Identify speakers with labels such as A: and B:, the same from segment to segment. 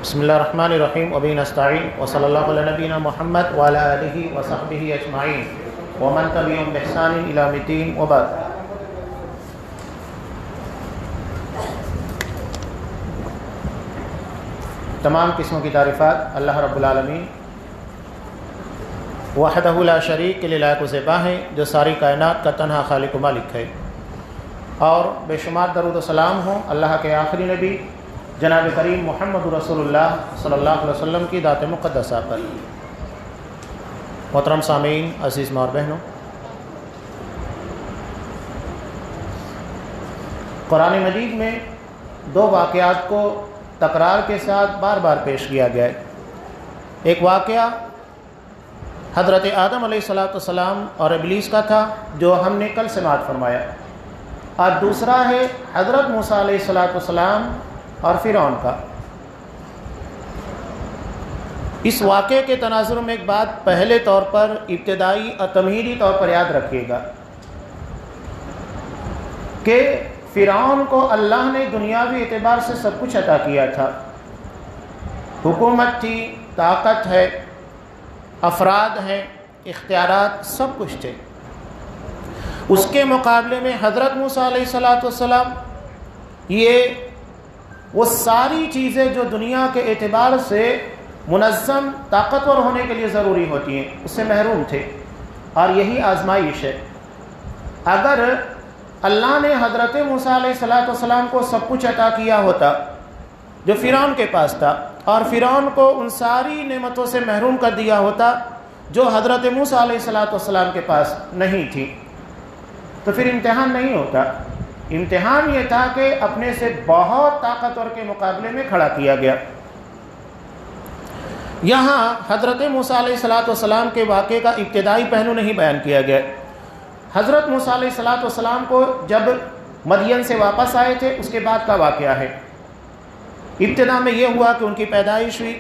A: بسم اللہ الرحمن الرحیم وبہ نستعین وصلی اللہ علی نبینا محمد وعلی آلہ وصحبہ اجمعین ومن تبعہم بإحسان الی یوم الدین وبعد۔ تمام قسموں کی تعریفات اللہ رب العالمین وحدہ لا شریک کے لیے لائق و زیبا ہیں، جو ساری کائنات کا تنہا خالق و مالک ہے، اور بے شمار درود و سلام ہوں اللہ کے آخری نبی جناب کریم محمد رسول اللہ صلی اللہ علیہ وسلم کی ذات مقدسہ پر۔ محترم سامعین، عزیز ماں اور بہنوں، قرآن مجید میں دو واقعات کو تکرار کے ساتھ بار بار پیش کیا گیا ہے۔ ایک واقعہ حضرت آدم علیہ السلام اور ابلیس کا تھا، جو ہم نے کل سماعت فرمایا، اور دوسرا ہے حضرت موسیٰ علیہ السلام اور فرعون کا۔ اس واقعے کے تناظر میں ایک بات پہلے طور پر ابتدائی اور تمہیدی طور پر یاد رکھیے گا کہ فرعون کو اللہ نے دنیاوی اعتبار سے سب کچھ عطا کیا تھا، حکومت تھی، طاقت ہے، افراد ہیں، اختیارات، سب کچھ تھے۔ اس کے مقابلے میں حضرت موسیٰ علیہ السلام یہ وہ ساری چیزیں جو دنیا کے اعتبار سے منظم طاقتور ہونے کے لیے ضروری ہوتی ہیں، اس سے محروم تھے، اور یہی آزمائش ہے۔ اگر اللہ نے حضرت موسیٰ علیہ السلام کو سب کچھ عطا کیا ہوتا جو فرعون کے پاس تھا، اور فرعون کو ان ساری نعمتوں سے محروم کر دیا ہوتا جو حضرت موسیٰ علیہ السلام کے پاس نہیں تھی، تو پھر امتحان نہیں ہوتا۔ امتحان یہ تھا کہ اپنے سے بہت طاقتور کے مقابلے میں کھڑا کیا گیا۔ یہاں حضرت موسیٰ علیہ السلام کے واقعے کا ابتدائی پہلو نہیں بیان کیا گیا۔ حضرت موسیٰ علیہ السلام کو جب مدین سے واپس آئے تھے، اس کے بعد کا واقعہ ہے۔ ابتدا میں یہ ہوا کہ ان کی پیدائش ہوئی،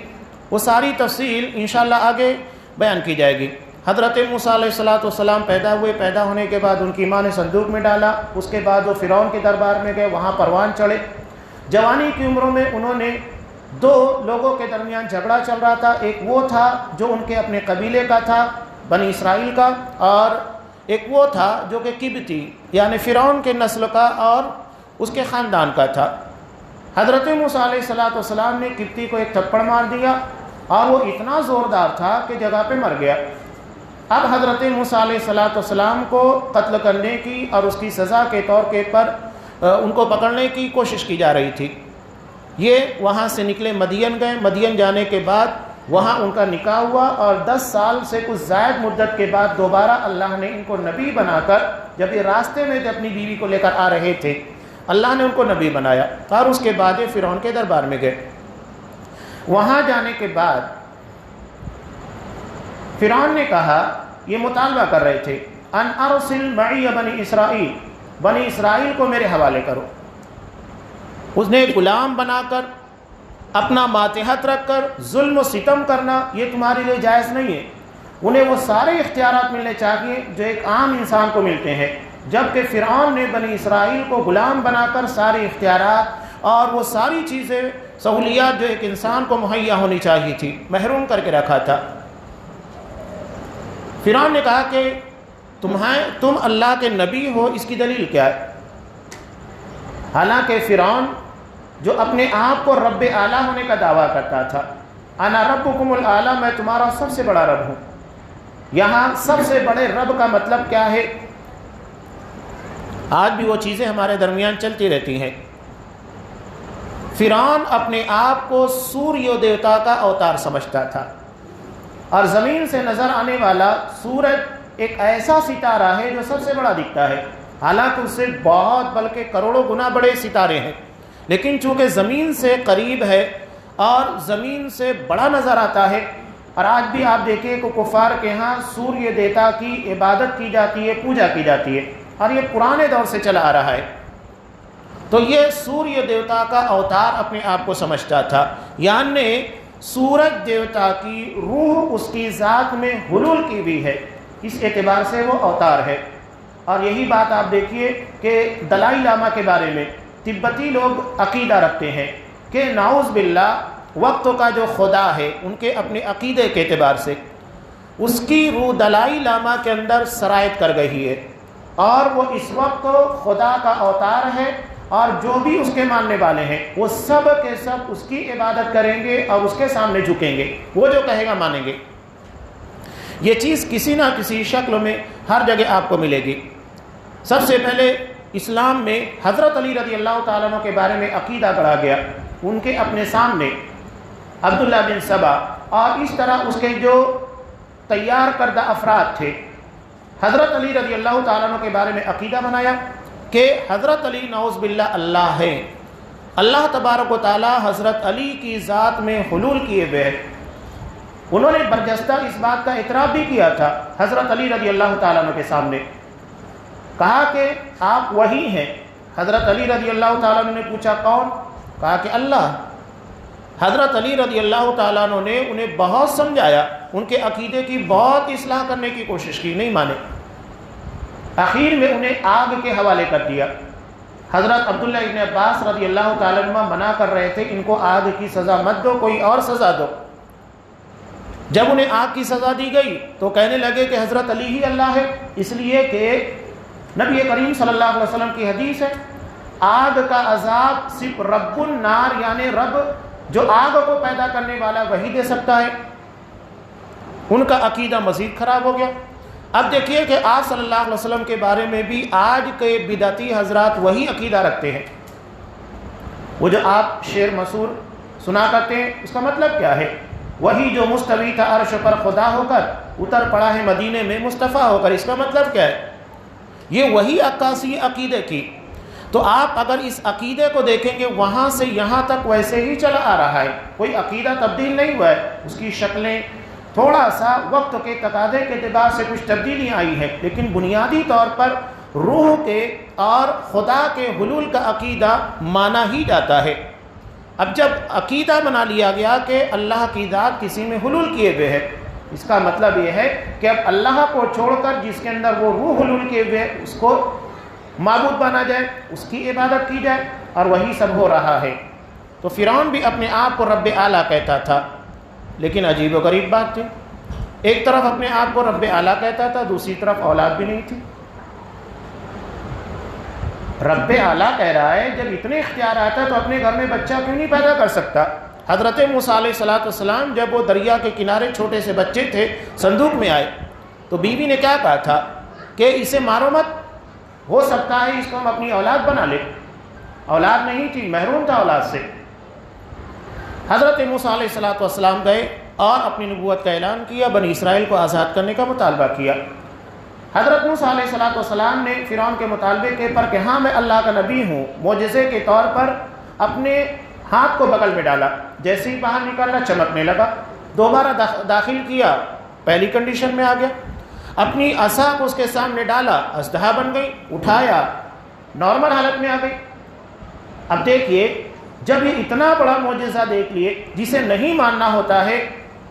A: وہ ساری تفصیل انشاءاللہ آگے بیان کی جائے گی۔ حضرت موسیٰ علیہ السلام پیدا ہوئے، پیدا ہونے کے بعد ان کی ماں نے صندوق میں ڈالا، اس کے بعد وہ فرعون کے دربار میں گئے، وہاں پروان چڑھے۔ جوانی کی عمروں میں انہوں نے دو لوگوں کے درمیان جھگڑا چل رہا تھا، ایک وہ تھا جو ان کے اپنے قبیلے کا تھا، بنی اسرائیل کا، اور ایک وہ تھا جو کہ قبطی یعنی فرعون کے نسل کا اور اس کے خاندان کا تھا۔ حضرت موسیٰ علیہ السلام نے قبطی کو ایک تھپڑ مار دیا، اور وہ اتنا زوردار تھا کہ جگہ پہ مر گیا۔ اب حضرت موسیٰ علیہ السلام کو قتل کرنے کی اور اس کی سزا کے طور کے پر ان کو پکڑنے کی کوشش کی جا رہی تھی۔ یہ وہاں سے نکلے، مدین گئے۔ مدین جانے کے بعد وہاں ان کا نکاح ہوا، اور 10 سال سے کچھ زائد مدت کے بعد دوبارہ اللہ نے ان کو نبی بنا کر، جب یہ راستے میں اپنی بیوی کو لے کر آ رہے تھے، اللہ نے ان کو نبی بنایا، اور اس کے بعد یہ فرعون کے دربار میں گئے۔ وہاں جانے کے بعد فرعون نے کہا، یہ مطالبہ کر رہے تھے، ان ارسل معی بنی اسرائیل، بنی اسرائیل کو میرے حوالے کرو۔ اس نے غلام بنا کر، اپنا ماتحت رکھ کر ظلم و ستم کرنا یہ تمہارے لیے جائز نہیں ہے۔ انہیں وہ سارے اختیارات ملنے چاہیے جو ایک عام انسان کو ملتے ہیں، جبکہ فرعون نے بنی اسرائیل کو غلام بنا کر سارے اختیارات اور وہ ساری چیزیں، سہولیات جو ایک انسان کو مہیا ہونی چاہیے تھی، محروم کر کے رکھا تھا۔ فرعون نے کہا کہ تم اللہ کے نبی ہو، اس کی دلیل کیا ہے؟ حالانکہ فرعون جو اپنے آپ کو رب اعلیٰ ہونے کا دعویٰ کرتا تھا، انا ربکم الاعلیٰ، میں تمہارا سب سے بڑا رب ہوں۔ یہاں سب سے بڑے رب کا مطلب کیا ہے؟ آج بھی وہ چیزیں ہمارے درمیان چلتی رہتی ہیں۔ فرعون اپنے آپ کو سوریہ دیوتا کا اوتار سمجھتا تھا، اور زمین سے نظر آنے والا سورج ایک ایسا ستارہ ہے جو سب سے بڑا دکھتا ہے، حالانکہ اس سے بہت بلکہ کروڑوں گنا بڑے ستارے ہیں، لیکن چونکہ زمین سے قریب ہے اور زمین سے بڑا نظر آتا ہے۔ اور آج بھی آپ دیکھیں کہ کفار کے ہاں سوریہ دیوتا کی عبادت کی جاتی ہے، پوجا کی جاتی ہے، اور یہ پرانے دور سے چلا آ رہا ہے۔ تو یہ سوریہ دیوتا کا اوتار اپنے آپ کو سمجھتا تھا، یعنی سورج دیوتا کی روح اس کی ذات میں حلول کی بھی ہے، اس اعتبار سے وہ اوتار ہے۔ اور یہی بات آپ دیکھیے کہ دلائی لاما کے بارے میں تبتی لوگ عقیدہ رکھتے ہیں کہ نعوذ باللہ وقت کا جو خدا ہے ان کے اپنے عقیدے کے اعتبار سے اس کی روح دلائی لاما کے اندر سرایت کر گئی ہے، اور وہ اس وقت خدا کا اوتار ہے، اور جو بھی اس کے ماننے والے ہیں وہ سب کے سب اس کی عبادت کریں گے اور اس کے سامنے جھکیں گے، وہ جو کہے گا مانیں گے۔ یہ چیز کسی نہ کسی شکل میں ہر جگہ آپ کو ملے گی۔ سب سے پہلے اسلام میں حضرت علی رضی اللہ تعالیٰ عنہ کے بارے میں عقیدہ گڑھا گیا، ان کے اپنے سامنے عبداللہ بن سبا اور اس طرح اس کے جو تیار کردہ افراد تھے، حضرت علی رضی اللہ تعالیٰ عنہ کے بارے میں عقیدہ بنایا کہ حضرت علی نعوذ باللہ اللہ ہے، اللہ تبارک و تعالیٰ حضرت علی کی ذات میں حلول کیے ہوئے ہیں۔ انہوں نے برجستہ اس بات کا اعتراف بھی کیا تھا حضرت علی رضی اللہ تعالیٰ عنہ کے سامنے، کہا کہ آپ وہی ہیں۔ حضرت علی رضی اللہ تعالیٰ عنہ نے پوچھا کون؟ کہا کہ اللہ۔ حضرت علی رضی اللہ تعالیٰ عنہ نے انہیں بہت سمجھایا، ان کے عقیدے کی بہت اصلاح کرنے کی کوشش کی، نہیں مانے۔ آخر میں انہیں آگ کے حوالے کر دیا۔ حضرت عبداللہ ابن عباس رضی اللہ تعالیٰ عنہ منع کر رہے تھے ان کو آگ کی سزا مت دو، کوئی اور سزا دو۔ جب انہیں آگ کی سزا دی گئی تو کہنے لگے کہ حضرت علی ہی اللہ ہے، اس لیے کہ نبی کریم صلی اللہ علیہ وسلم کی حدیث ہے آگ کا عذاب صرف رب النار یعنی رب جو آگ کو پیدا کرنے والا وہی دے سکتا ہے۔ ان کا عقیدہ مزید خراب ہو گیا۔ اب دیکھیے کہ آپ صلی اللہ علیہ وسلم کے بارے میں بھی آج کے بدعتی حضرات وہی عقیدہ رکھتے ہیں۔ وہ جو آپ شعر مسور سنا کرتے ہیں اس کا مطلب کیا ہے؟ وہی جو مستوی تھا عرش پر خدا ہو کر اتر پڑا ہے مدینے میں مصطفیٰ ہو کر، اس کا مطلب کیا ہے؟ یہ وہی عکاسی عقیدے کی۔ تو آپ اگر اس عقیدے کو دیکھیں گے وہاں سے یہاں تک ویسے ہی چلا آ رہا ہے، کوئی عقیدہ تبدیل نہیں ہوا ہے، اس کی شکلیں تھوڑا سا وقت کے تقاضے کے اعتبار سے کچھ تبدیلیاں آئی ہیں، لیکن بنیادی طور پر روح کے اور خدا کے حلول کا عقیدہ مانا ہی جاتا ہے۔ اب جب عقیدہ بنا لیا گیا کہ اللہ کی ذات کسی میں حلول کیے ہوئے ہے، اس کا مطلب یہ ہے کہ اب اللہ کو چھوڑ کر جس کے اندر وہ روح حلول کیے ہوئے اس کو معبود مانا جائے، اس کی عبادت کی جائے، اور وہی سب ہو رہا ہے۔ تو فرعون بھی اپنے آپ کو رب اعلیٰ کہتا تھا، لیکن عجیب و غریب بات تھی، ایک طرف اپنے آپ کو رب اعلیٰ کہتا تھا، دوسری طرف اولاد بھی نہیں تھی۔ رب اعلیٰ کہہ رہا ہے جب اتنے اختیارات ہیں تو اپنے گھر میں بچہ کیوں نہیں پیدا کر سکتا؟ حضرت موسیٰ علیہ السلام جب وہ دریا کے کنارے چھوٹے سے بچے تھے صندوق میں آئے تو بیوی نے کیا کہا تھا کہ اسے مارو مت، ہو سکتا ہے اس کو ہم اپنی اولاد بنا لیں۔ اولاد نہیں تھی، محروم تھا اولاد سے۔ حضرت موسیٰ علیہ السلام گئے اور اپنی نبوت کا اعلان کیا، بنی اسرائیل کو آزاد کرنے کا مطالبہ کیا۔ حضرت موسیٰ علیہ السلام نے فرعون کے مطالبے کے پر کہ ہاں میں اللہ کا نبی ہوں، معجزے کے طور پر اپنے ہاتھ کو بغل میں ڈالا، جیسے ہی باہر نکالا چمکنے لگا، دوبارہ داخل کیا، پہلی کنڈیشن میں آ گیا، اپنی عصا کو اس کے سامنے ڈالا، اژدہا بن گئی، اٹھایا، نارمل حالت میں آ گئی۔ اب دیکھیے جب یہ اتنا بڑا معجزہ دیکھ لیے، جسے نہیں ماننا ہوتا ہے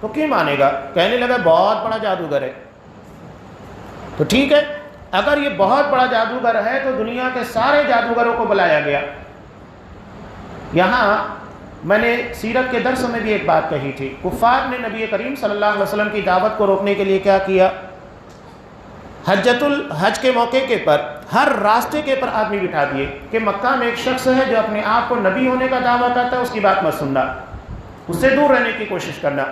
A: تو کیوں مانے گا؟ کہنے لگا بہت بڑا جادوگر ہے۔ تو ٹھیک ہے، اگر یہ بہت بڑا جادوگر ہے تو دنیا کے سارے جادوگروں کو بلایا گیا۔ یہاں میں نے سیرت کے درس میں بھی ایک بات کہی تھی، کفار نے نبی کریم صلی اللہ علیہ وسلم کی دعوت کو روکنے کے لیے کیا کیا؟ حج کے موقع کے پر ہر راستے کے پر آدمی بٹھا دیے کہ مکہ میں ایک شخص ہے جو اپنے آپ کو نبی ہونے کا دعویٰ کرتا ہے، اس کی بات مت سننا، اس سے دور رہنے کی کوشش کرنا۔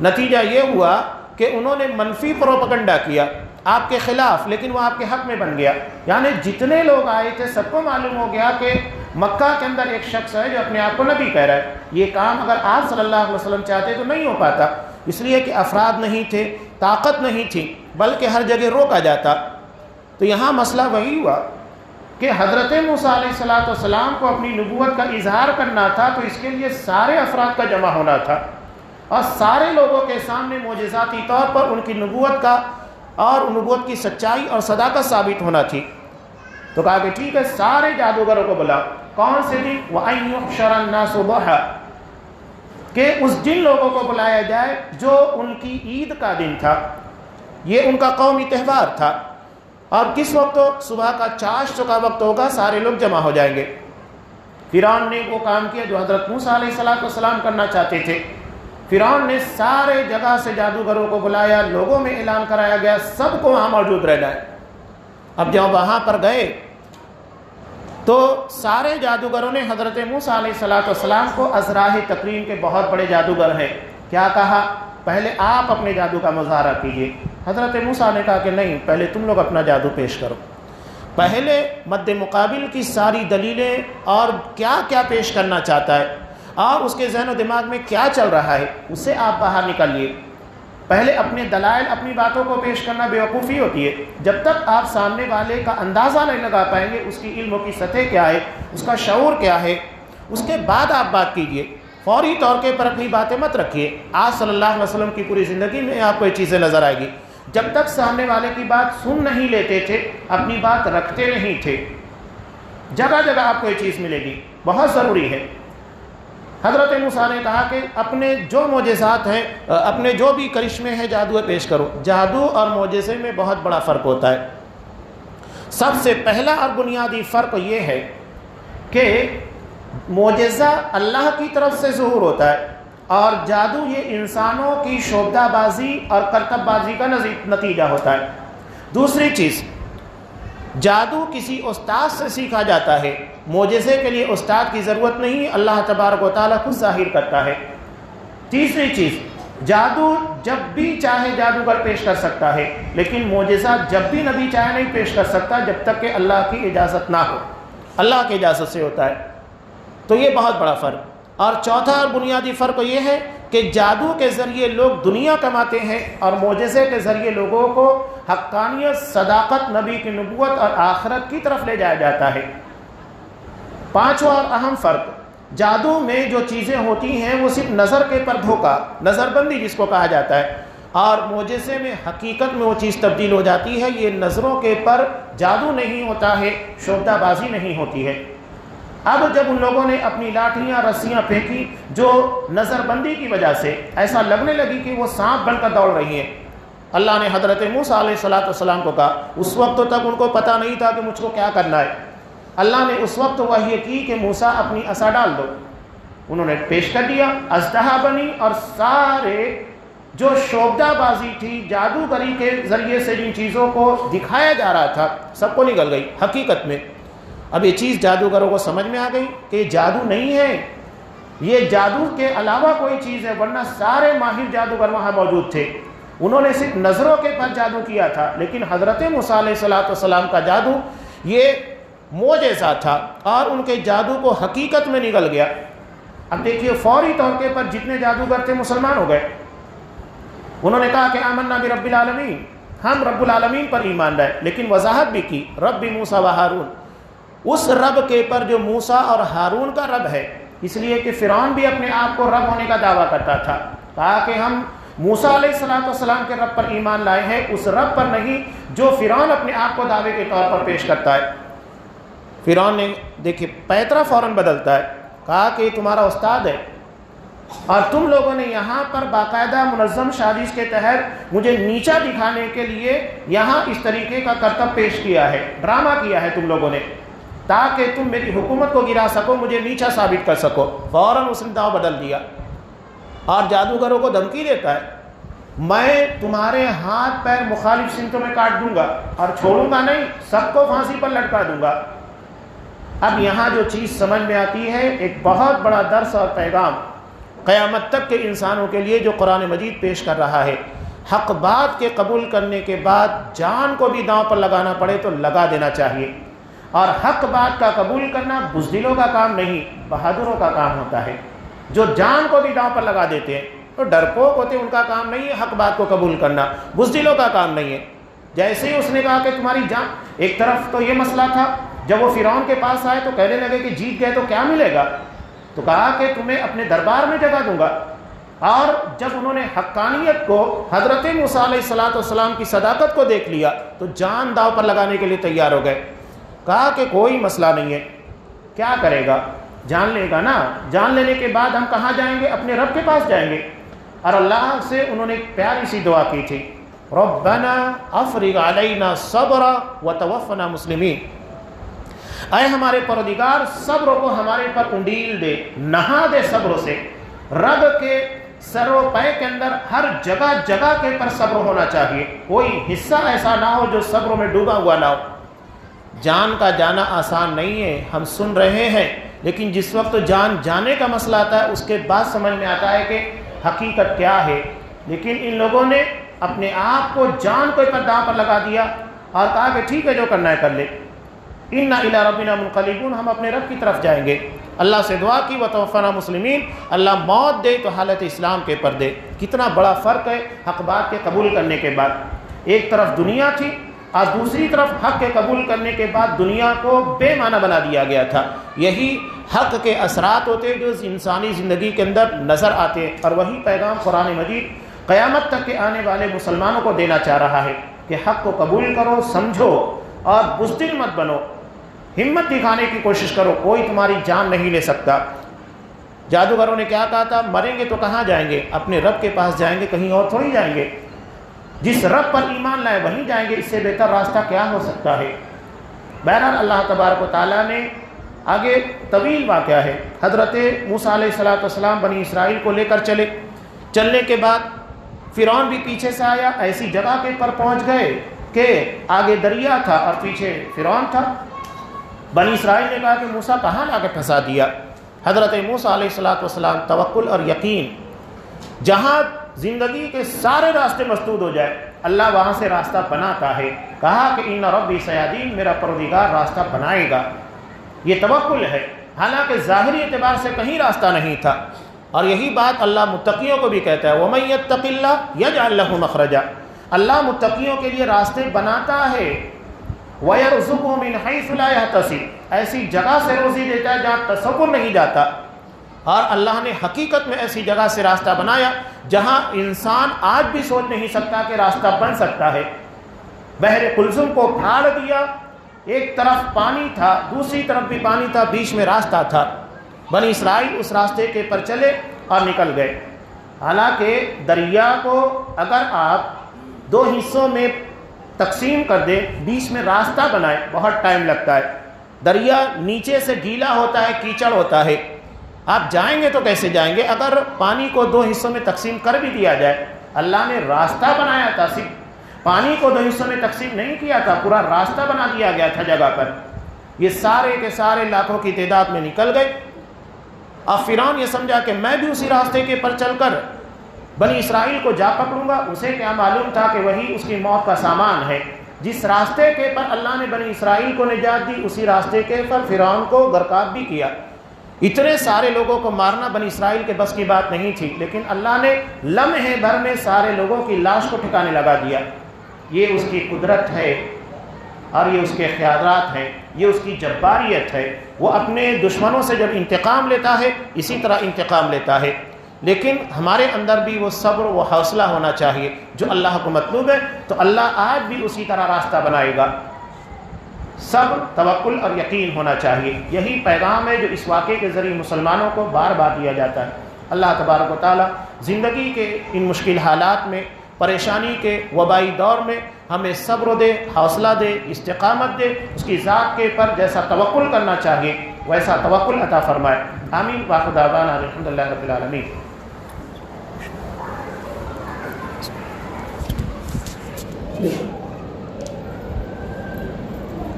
A: نتیجہ یہ ہوا کہ انہوں نے منفی پروپیگنڈا کیا آپ کے خلاف، لیکن وہ آپ کے حق میں بن گیا۔ یعنی جتنے لوگ آئے تھے سب کو معلوم ہو گیا کہ مکہ کے اندر ایک شخص ہے جو اپنے آپ کو نبی کہہ رہا ہے۔ یہ کام اگر آپ صلی اللہ علیہ وسلم چاہتے تو نہیں ہو پاتا، اس لیے کہ افراد نہیں تھے، طاقت نہیں تھی، بلکہ ہر جگہ روکا جاتا۔ تو یہاں مسئلہ وہی ہوا کہ حضرت موسیٰ علیہ السلام کو اپنی نبوت کا اظہار کرنا تھا، تو اس کے لیے سارے افراد کا جمع ہونا تھا اور سارے لوگوں کے سامنے معجزاتی طور پر ان کی نبوت کا اور نبوت کی سچائی اور صداقت ثابت ہونا تھی۔ تو کہا کہ ٹھیک ہے، سارے جادوگروں کو بلا۔ کون سے دن؟ وَأَن يُحْشَرَ النَّاسُ ضُحًى، کہ اس جن لوگوں کو بلایا جائے جو ان کی عید کا دن تھا، یہ ان کا قومی تہوار تھا، اور کس وقت؟ صبح کا چاشت کا وقت ہوگا، سارے لوگ جمع ہو جائیں گے۔ فرعون نے وہ کام کیا جو حضرت موسیٰ علیہ السلام کرنا چاہتے تھے۔ فرعون نے سارے جگہ سے جادوگروں کو بلایا، لوگوں میں اعلان کرایا گیا سب کو وہاں موجود رہنا ہے۔ اب جب وہاں پر گئے تو سارے جادوگروں نے حضرت موسیٰ علیہ السلام کو ازراہ تکریم کے بہت بڑے جادوگر ہیں، کیا کہا پہلے آپ اپنے جادو کا مظاہرہ کیجئے۔ حضرت موسیٰ نے کہا کہ نہیں، پہلے تم لوگ اپنا جادو پیش کرو۔ پہلے مد مقابل کی ساری دلیلیں اور کیا کیا پیش کرنا چاہتا ہے اور اس کے ذہن و دماغ میں کیا چل رہا ہے اسے آپ باہر نکالیے۔ پہلے اپنے دلائل اپنی باتوں کو پیش کرنا بیوقوفی ہوتی ہے۔ جب تک آپ سامنے والے کا اندازہ نہیں لگا پائیں گے اس کی علم کی سطح کیا ہے، اس کا شعور کیا ہے، اس کے بعد آپ بات کیجئے۔ فوری طور کے پر اپنی باتیں مت رکھیے۔ آج صلی اللہ علیہ وسلم کی پوری زندگی میں آپ کو یہ چیزیں نظر آئے گی، جب تک سامنے والے کی بات سن نہیں لیتے تھے اپنی بات رکھتے نہیں تھے۔ جگہ جگہ آپ کو یہ چیز ملے گی، بہت ضروری ہے۔ حضرت موسیٰ نے کہا کہ اپنے جو معجزات ہیں، اپنے جو بھی کرشمے ہیں جادو پیش کرو۔ جادو اور معجزے میں بہت بڑا فرق ہوتا ہے۔ سب سے پہلا اور بنیادی فرق یہ ہے کہ معجزہ اللہ کی طرف سے ظہور ہوتا ہے اور جادو یہ انسانوں کی شعبدہ بازی اور کرتب بازی کا نتیجہ ہوتا ہے۔ دوسری چیز، جادو کسی استاد سے سیکھا جاتا ہے، معجزے کے لیے استاد کی ضرورت نہیں، اللہ تبارک و تعالیٰ خود ظاہر کرتا ہے۔ تیسری چیز، جادو جب بھی چاہے جادوگر پیش کر سکتا ہے، لیکن معجزہ جب بھی نبی چاہے نہیں پیش کر سکتا جب تک کہ اللہ کی اجازت نہ ہو، اللہ کی اجازت سے ہوتا ہے۔ تو یہ بہت بڑا فرق۔ اور چوتھا اور بنیادی فرق یہ ہے کہ جادو کے ذریعے لوگ دنیا کماتے ہیں اور معجزے کے ذریعے لوگوں کو حقانیت، صداقت، نبی کی نبوت اور آخرت کی طرف لے جایا جاتا ہے۔ پانچواں اور اہم فرق، جادو میں جو چیزیں ہوتی ہیں وہ صرف نظر کے پر دھوکا، نظر بندی جس کو کہا جاتا ہے، اور معجزے میں حقیقت میں وہ چیز تبدیل ہو جاتی ہے۔ یہ نظروں کے پر جادو نہیں ہوتا ہے، شعبدہ بازی نہیں ہوتی ہے۔ اب جب ان لوگوں نے اپنی لاٹھیاں رسیاں پھینکی جو نظر بندی کی وجہ سے ایسا لگنے لگی کہ وہ سانپ بن کر دوڑ رہی ہیں، اللہ نے حضرت موسیٰ علیہ السلام کو کہا، اس وقت تک ان کو پتہ نہیں تھا کہ مجھ کو کیا کرنا ہے، اللہ نے اس وقت وحی کی کہ موسیٰ اپنی عصا ڈال دو۔ انہوں نے پیش کر دیا، اژدہا بنی اور سارے جو شعبدہ بازی تھی، جادوگری کے ذریعے سے جن چیزوں کو دکھایا جا رہا تھا سب کو نکل گئی حقیقت میں۔ اب یہ چیز جادوگروں کو سمجھ میں آ گئی کہ یہ جادو نہیں ہے، یہ جادو کے علاوہ کوئی چیز ہے، ورنہ سارے ماہر جادوگر وہاں موجود تھے۔ انہوں نے صرف نظروں کے پر جادو کیا تھا، لیکن حضرت موسیٰ علیہ السلام کا جادو یہ معجزہ تھا اور ان کے جادو کو حقیقت میں نگل گیا۔ اب دیکھیے فوری طور کے پر جتنے جادوگر تھے مسلمان ہو گئے۔ انہوں نے کہا کہ آمنا برب العالمین، ہم رب العالمین پر ایمان لائے، لیکن وضاحت بھی کی رب موسیٰ و ہارون، اس رب کے پر جو موسیٰ اور ہارون کا رب ہے، اس لیے کہ فرعون بھی اپنے آپ کو رب ہونے کا دعویٰ کرتا تھا۔ کہا کہ ہم موسیٰ علیہ السلام کے رب پر ایمان لائے ہیں، اس رب پر نہیں جو فرعون اپنے آپ کو دعوے کے طور پر پیش کرتا ہے۔ فرعون نے دیکھیے پیترا فوراً بدلتا ہے، کہا کہ تمہارا استاد ہے اور تم لوگوں نے یہاں پر باقاعدہ منظم سازش کے تحت مجھے نیچا دکھانے کے لیے یہاں اس طریقے کا کرتب پیش کیا ہے، ڈرامہ کیا ہے تم لوگوں نے، تاکہ تم میری حکومت کو گرا سکو، مجھے نیچا ثابت کر سکو۔ فوراً اس نے داؤ بدل دیا اور جادوگروں کو دھمکی دیتا ہے، میں تمہارے ہاتھ پیر مخالف سمتوں میں کاٹ دوں گا اور چھوڑوں گا نہیں، سب کو پھانسی پر لٹکا دوں گا۔ اب یہاں جو چیز سمجھ میں آتی ہے، ایک بہت بڑا درس اور پیغام قیامت تک کے انسانوں کے لیے جو قرآن مجید پیش کر رہا ہے۔ حق بات کے قبول کرنے کے بعد جان کو بھی داؤں پر لگانا پڑے تو لگا دینا چاہیے، اور حق بات کا قبول کرنا بزدلوں کا کام نہیں، بہادروں کا کام ہوتا ہے۔ جو جان کو بھی داؤں پر لگا دیتے ہیں تو ڈرپوک ہوتے، ان کا کام نہیں ہے حق بات کو قبول کرنا، بزدلوں کا کام نہیں ہے۔ جیسے ہی اس نے کہا کہ تمہاری جان، ایک طرف تو یہ مسئلہ تھا، جب وہ فرعون کے پاس آئے تو کہنے لگے کہ جیت گئے تو کیا ملے گا، تو کہا کہ تمہیں اپنے دربار میں جگہ دوں گا۔ اور جب انہوں نے حقانیت کو، حضرت موسیٰ علیہ السلام کی صداقت کو دیکھ لیا تو جان داؤ پر لگانے کے لیے تیار ہو گئے۔ کہا کہ کوئی مسئلہ نہیں ہے، کیا کرے گا، جان لے گا نا، جان لینے کے بعد ہم کہاں جائیں گے، اپنے رب کے پاس جائیں گے۔ اور اللہ سے انہوں نے ایک پیاری سی دعا کی تھی، ربنا افرغ علینا صبرا وتوفنا مسلمین۔ اے ہمارے پروردگار صبر کو ہمارے پر انڈیل دے، نہا دے صبر سے، رگ کے سر و پے کے اندر ہر جگہ جگہ کے پر صبر ہونا چاہیے، کوئی حصہ ایسا نہ ہو جو صبر میں ڈوبا ہوا نہ ہو۔ جان کا جانا آسان نہیں ہے، ہم سن رہے ہیں، لیکن جس وقت جان جانے کا مسئلہ آتا ہے اس کے بعد سمجھ میں آتا ہے کہ حقیقت کیا ہے۔ لیکن ان لوگوں نے اپنے آپ کو جان کو پر داں پر لگا دیا اور کہا کہ ٹھیک ہے جو کرنا ہے کر لے، اِنَّا إِلَىٰ رَبِّنَا مُنْقَلِبُونَ، ہم اپنے رب کی طرف جائیں گے۔ اللہ سے دعا کی وَتَوَفَّنَا مُسْلِمِينَ، اللہ موت دے تو حالت اسلام کے پر دے۔ کتنا بڑا فرق ہے حق بات کے قبول کرنے کے بعد، ایک طرف دنیا تھی اور دوسری طرف حق کے قبول کرنے کے بعد دنیا کو بے معنی بنا دیا گیا تھا۔ یہی حق کے اثرات ہوتے جو انسانی زندگی کے اندر نظر آتے ہیں، اور وہی پیغام قرآن مجید قیامت تک کے آنے والے مسلمانوں کو دینا چاہ رہا ہے کہ حق کو قبول کرو، سمجھو اور بزدل مت بنو، ہمت دکھانے کی کوشش کرو، کوئی تمہاری جان نہیں لے سکتا۔ جادوگروں نے کیا کہا تھا؟ مریں گے تو کہاں جائیں گے؟ اپنے رب کے پاس جائیں گے، کہیں اور تھوڑی جائیں گے۔ جس رب پر ایمان لائے وہیں جائیں گے، اس سے بہتر راستہ کیا ہو سکتا ہے؟ بہرحال اللہ تبارک و تعالیٰ نے آگے طویل واقعہ ہے، حضرت موسیٰ علیہ السلام بنی اسرائیل کو لے کر چلنے کے بعد فرعون بھی پیچھے سے آیا، ایسی جگہ کے پر پہنچ گئے کہ آگے دریا تھا اور پیچھے فرعون تھا۔ بنی اسرائیل نے کہا کہ موسیٰ کہاں لا کے پھنسا دیا؟ حضرت موسیٰ علیہ السلام توکل اور یقین، جہاں زندگی کے سارے راستے مسدود ہو جائے اللہ وہاں سے راستہ بناتا ہے۔ کہا کہ ان ربی سیہدین، میرا پروردگار راستہ بنائے گا، یہ توکل ہے۔ حالانکہ ظاہری اعتبار سے کہیں راستہ نہیں تھا، اور یہی بات اللہ متقیوں کو بھی کہتا ہے، وَمَن يَتَّقِ اللَّهَ يَجْعَل لَّهُ مَخْرَجًا، اللہ متقیوں کے لیے راستے بناتا ہے، وَيَرْزُقُهُ مِنْ حَيْثُ لَا يَحْتَسِبُ، ایسی جگہ سے روزی دیتا ہے جہاں تصور نہیں جاتا۔ اور اللہ نے حقیقت میں ایسی جگہ سے راستہ بنایا جہاں انسان آج بھی سوچ نہیں سکتا کہ راستہ بن سکتا ہے۔ بحر قلزم کو پھاڑ دیا، ایک طرف پانی تھا، دوسری طرف بھی پانی تھا، بیچ میں راستہ تھا۔ بنی اسرائیل اس راستے کے پر چلے اور نکل گئے۔ حالانکہ دریا کو اگر آپ دو حصوں میں تقسیم کر دیں، بیچ میں راستہ بنائے، بہت ٹائم لگتا ہے۔ دریا نیچے سے گیلا ہوتا ہے، کیچڑ ہوتا ہے، آپ جائیں گے تو کیسے جائیں گے؟ اگر پانی کو دو حصوں میں تقسیم کر بھی دیا جائے، اللہ نے راستہ بنایا تھا، صرف پانی کو دو حصوں میں تقسیم نہیں کیا تھا، پورا راستہ بنا دیا گیا تھا جگہ پر۔ یہ سارے کے سارے لاکھوں کی تعداد میں نکل گئے۔ اب فرعون یہ سمجھا کہ میں بھی اسی راستے کے پر چل کر بنی اسرائیل کو جا پکڑوں گا۔ اسے کیا معلوم تھا کہ وہی اس کی موت کا سامان ہے۔ جس راستے کے پر اللہ نے بنی اسرائیل کو نجات دی، اسی راستے کے پر فرعون کو غرقاب بھی کیا۔ اتنے سارے لوگوں کو مارنا بنی اسرائیل کے بس کی بات نہیں تھی، لیکن اللہ نے لمحے بھر میں سارے لوگوں کی لاش کو ٹھکانے لگا دیا۔ یہ اس کی قدرت ہے اور یہ اس کے خیالات ہیں، یہ اس کی جباریت ہے۔ وہ اپنے دشمنوں سے جب انتقام لیتا ہے اسی طرح انتقام لیتا ہے، لیکن ہمارے اندر بھی وہ صبر و حوصلہ ہونا چاہیے جو اللہ کو مطلوب ہے، تو اللہ آج بھی اسی طرح راستہ بنائے گا۔ صبر، توکل اور یقین ہونا چاہیے، یہی پیغام ہے جو اس واقعے کے ذریعے مسلمانوں کو بار بار دیا جاتا ہے۔ اللہ تبارک و تعالی زندگی کے ان مشکل حالات میں، پریشانی کے وبائی دور میں ہمیں صبر دے، حوصلہ دے، استقامت دے، اس کی ذات کے پر جیسا توکل کرنا چاہیے ویسا توکل عطا فرمائے۔ آمین۔ وآخر دعوانا الحمدللہ رب العالمین۔